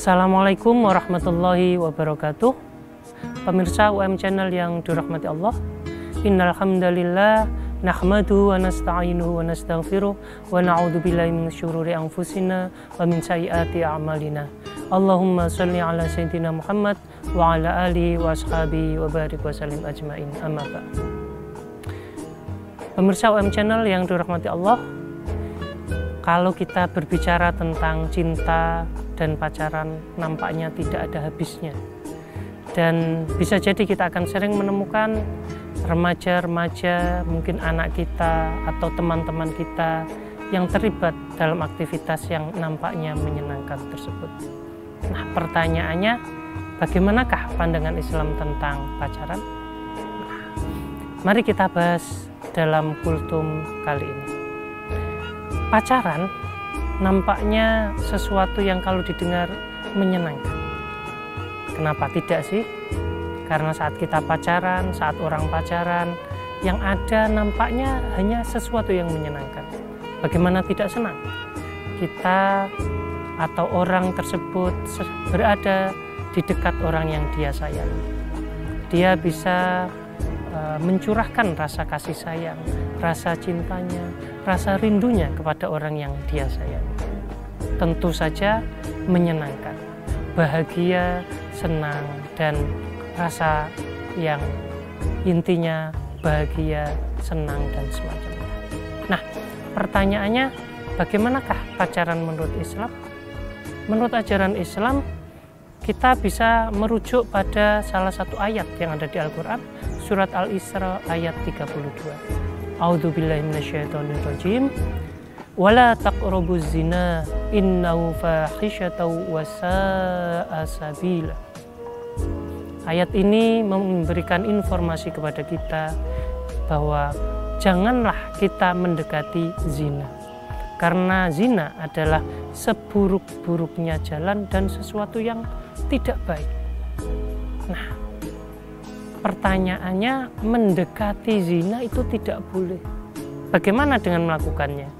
Assalamualaikum warahmatullahi wabarakatuh. Pemirsa UM Channel yang dirahmati Allah, innal hamdalillah nahmaduhu wa nasta'inuhu wa nastaghfiruh wa na'udzu billahi min syururi anfusina wa min sayyiati a'malina. Allahumma shalli ala sayyidina Muhammad wa ala alihi wa ashabihi wa barik wa sallim ajmain. Amma ba'd. Pemirsa UM Channel yang dirahmati Allah, kalau kita berbicara tentang cinta dan pacaran, nampaknya tidak ada habisnya. Dan bisa jadi kita akan sering menemukan remaja-remaja, mungkin anak kita atau teman-teman kita yang terlibat dalam aktivitas yang nampaknya menyenangkan tersebut. Nah, pertanyaannya, bagaimanakah pandangan Islam tentang pacaran? Nah, mari kita bahas dalam kultum kali ini. Pacaran nampaknya sesuatu yang kalau didengar menyenangkan. Kenapa tidak sih? Karena saat kita pacaran, saat orang pacaran, yang ada nampaknya hanya sesuatu yang menyenangkan. Bagaimana tidak senang? Kita atau orang tersebut berada di dekat orang yang dia sayangi. Dia bisa mencurahkan rasa kasih sayang, rasa cintanya, rasa rindunya kepada orang yang dia sayangi. Tentu saja menyenangkan, bahagia, senang, dan rasa yang intinya bahagia, senang, dan semacamnya. Nah, pertanyaannya, bagaimanakah pacaran menurut Islam? Menurut ajaran Islam, kita bisa merujuk pada salah satu ayat yang ada di Al-Quran, surat Al-Isra ayat 32. A'udzubillahi minasyaitonirrajim. Wala taqrabuz zina innahu fahisyatun wa sa'a sabila. Ayat ini memberikan informasi kepada kita bahwa janganlah kita mendekati zina. Karena zina adalah seburuk-buruknya jalan dan sesuatu yang tidak baik. Nah, pertanyaannya, mendekati zina itu tidak boleh. Bagaimana dengan melakukannya?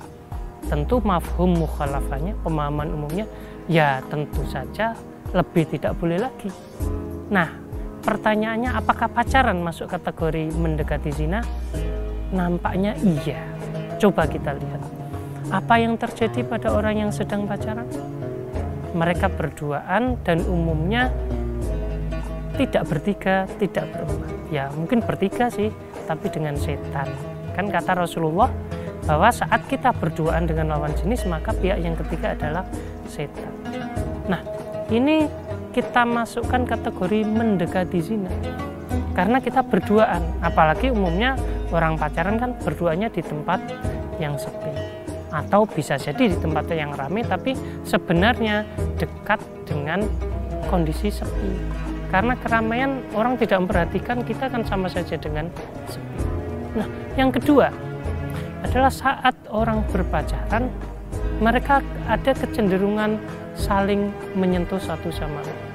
Tentu mafhum mukhalafahnya, pemahaman umumnya, ya tentu saja lebih tidak boleh lagi. Nah, pertanyaannya, apakah pacaran masuk kategori mendekati zina? Nampaknya iya. Coba kita lihat. Apa yang terjadi pada orang yang sedang pacaran? Mereka berduaan dan umumnya tidak bertiga, tidak berempat. Ya mungkin bertiga sih, tapi dengan setan. Kan kata Rasulullah bahwa saat kita berduaan dengan lawan jenis, maka pihak yang ketiga adalah setan. Nah, ini kita masukkan kategori mendekati zina. Karena kita berduaan, apalagi umumnya orang pacaran kan berduanya di tempat yang sepi. Atau bisa jadi di tempat yang ramai, tapi sebenarnya dekat dengan kondisi sepi. Karena keramaian orang tidak memperhatikan, kita kan sama saja dengan sepi. Nah, yang kedua adalah saat orang berpacaran, mereka ada kecenderungan saling menyentuh satu sama lain.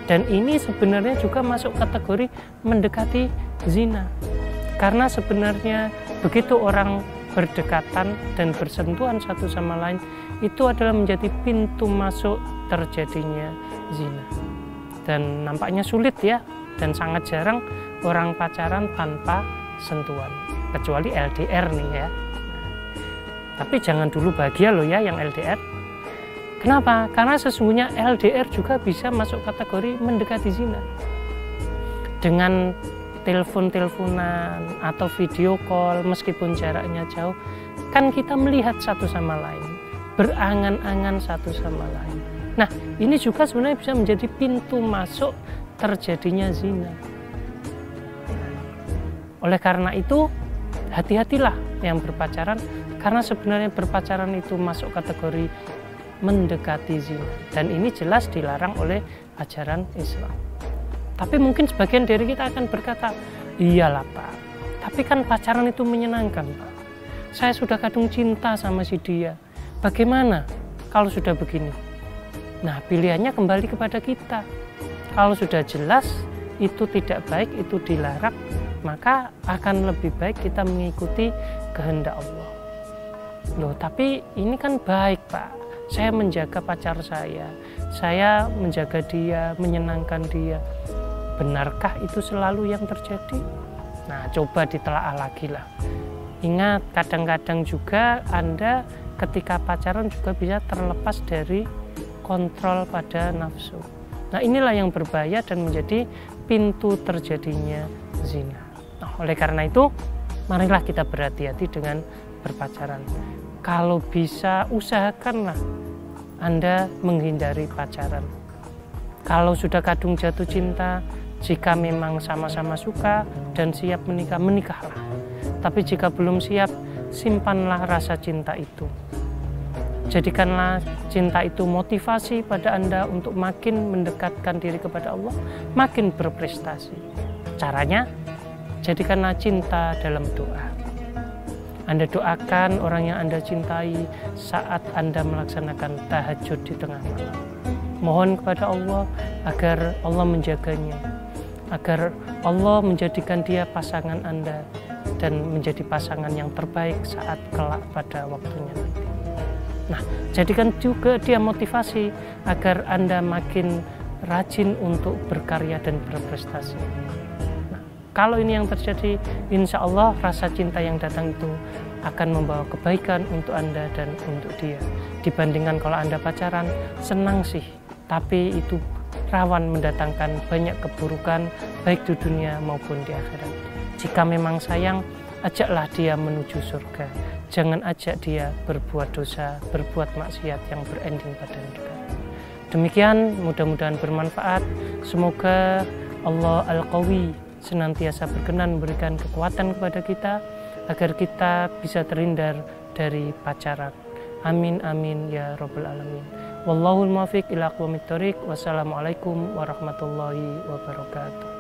Dan ini sebenarnya juga masuk kategori mendekati zina. Karena sebenarnya begitu orang berdekatan dan bersentuhan satu sama lain, itu adalah menjadi pintu masuk terjadinya zina. Dan nampaknya sulit ya, dan sangat jarang orang pacaran tanpa sentuhan, kecuali LDR nih ya. Tapi jangan dulu bahagia loh ya yang LDR. Kenapa? Karena sesungguhnya LDR juga bisa masuk kategori mendekati zina. Dengan telepon-teleponan atau video call, meskipun jaraknya jauh, kan kita melihat satu sama lain, berangan-angan satu sama lain. Nah, ini juga sebenarnya bisa menjadi pintu masuk terjadinya zina. Oleh karena itu, hati-hatilah yang berpacaran, karena sebenarnya berpacaran itu masuk kategori mendekati zina. Dan ini jelas dilarang oleh ajaran Islam. Tapi mungkin sebagian dari kita akan berkata, iyalah Pak, tapi kan pacaran itu menyenangkan Pak. Saya sudah kadung cinta sama si dia. Bagaimana kalau sudah begini? Nah, pilihannya kembali kepada kita. Kalau sudah jelas itu tidak baik, itu dilarang, maka akan lebih baik kita mengikuti kehendak Allah. Loh, tapi ini kan baik Pak. saya menjaga pacar saya menjaga dia, menyenangkan dia. Benarkah itu selalu yang terjadi? Nah, coba ditelaah lagi lah. Ingat, kadang-kadang juga Anda ketika pacaran juga bisa terlepas dari kontrol pada nafsu. Nah, inilah yang berbahaya dan menjadi pintu terjadinya zina. Nah, oleh karena itu, marilah kita berhati-hati dengan berpacaran. Kalau bisa, usahakanlah Anda menghindari pacaran. Kalau sudah kadung jatuh cinta, jika memang sama-sama suka dan siap menikah, menikahlah. Tapi jika belum siap, simpanlah rasa cinta itu. Jadikanlah cinta itu motivasi pada Anda untuk makin mendekatkan diri kepada Allah, makin berprestasi. Caranya, jadikanlah cinta dalam doa. Anda doakan orang yang Anda cintai saat Anda melaksanakan tahajud di tengah malam. Mohon kepada Allah agar Allah menjaganya, agar Allah menjadikan dia pasangan Anda dan menjadi pasangan yang terbaik saat kelak pada waktunya nanti. Nah, jadikan juga dia motivasi agar Anda makin rajin untuk berkarya dan berprestasi. Nah, kalau ini yang terjadi, insya Allah rasa cinta yang datang itu akan membawa kebaikan untuk Anda dan untuk dia. Dibandingkan kalau Anda pacaran, senang sih, tapi itu rawan mendatangkan banyak keburukan baik di dunia maupun di akhirat. Jika memang sayang, ajaklah dia menuju surga. Jangan ajak dia berbuat dosa, berbuat maksiat yang berending pada neraka. Demikian, mudah-mudahan bermanfaat. Semoga Allah Al-Qawi senantiasa berkenan memberikan kekuatan kepada kita agar kita bisa terhindar dari pacaran. Amin amin ya rabbal alamin. Wallahul muwaffiq ila aqwamit thoriq. Wassalamualaikum warahmatullahi wabarakatuh.